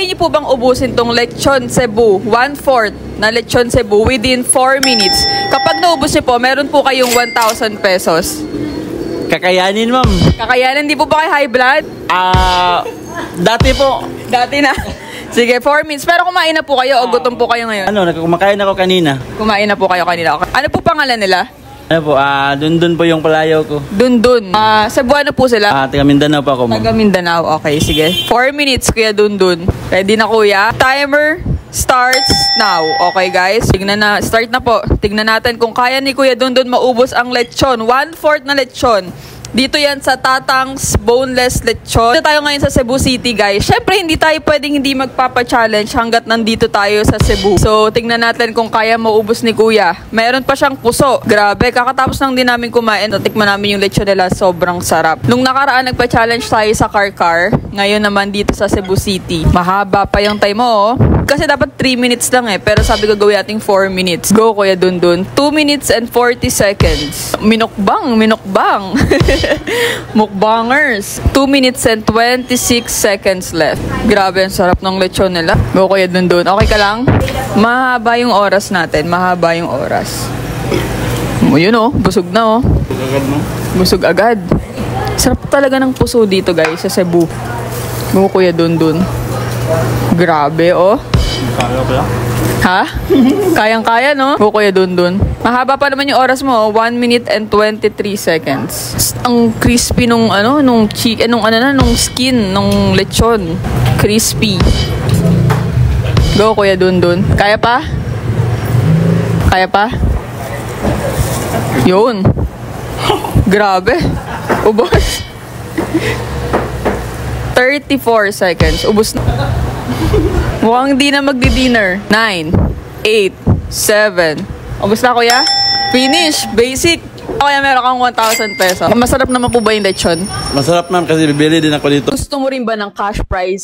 Kaya niyo po bang ubusin tong lechon Cebu, 1/4 na lechon Cebu within 4 minutes? Kapag naubos niyo po, meron po kayong 1,000 pesos. Kakayanin, ma'am. Kakayanan, di po ba kayo high blood? Dati po. Dati na. Sige, 4 minutes. Pero kumain na po kayo o gutom po kayo ngayon? Kumakain ako kanina. Kumain na po kayo kanina. Ano po pangalan nila? Dundun po yung palayaw ko. Dundun. Cebuano po sila? Taga Mindanao po ako, ma'am. Taga Mindanao. Okay, sige. 4 minutes, Kuya Dundun. Ready na, Kuya? Timer starts now. Okay, guys? Start na po. Tignan natin kung kaya ni Kuya Dundun maubos ang lechon. 1/4 na lechon. Dito yan sa Tatang's Boneless Lechon. Dito tayo ngayon sa Cebu City, guys. Syempre, hindi tayo pwedeng hindi magpapa-challenge hanggat nandito tayo sa Cebu. So, tingnan natin kung kaya maubos ni Kuya. Meron pa siyang puso. Grabe, kakatapos lang din namin kumain. Tikman namin yung lechon nila. Sobrang sarap. Nung nakaraan, nagpa-challenge tayo sa Car. Ngayon naman dito sa Cebu City. Mahaba pa yung time mo, oh. Kasi dapat 3 minutes lang pero sabi ko gawin natin 4 minutes. Go, Kuya Dundun. 2 minutes and 40 seconds. Minukbang. Mukbangers. 2 minutes and 26 seconds left. Grabe, ang sarap ng lechon nila. Go, Kuya Dundun. Okay ka lang? Mahaba yung oras natin. Yun, oh. Busog na, oh. Busog agad. Sarap talaga ng puso dito, guys, sa Cebu. Go, Kuya Dundun. Grabe, oh. Kaya ba? Ha? Kayang-kaya, no? Go, Kuya Dundun. Mahaba pa naman yung oras mo, 1 minute and 23 seconds. Ang crispy nung skin, nung lechon. Crispy. Go, Kuya Dundun. Kaya pa? Yun. Grabe. Ubos. 34 seconds. Ubos na. Mukhang di na magdi-dinner. 9, 8, 7. Ubos na, Kuya? Finish. Basic. Kaya meron kang 1,000 pesos. Masarap naman po ba yung lechon? Masarap, ma'am, kasi bibili din ako dito. Gusto mo rin ba ng cash prize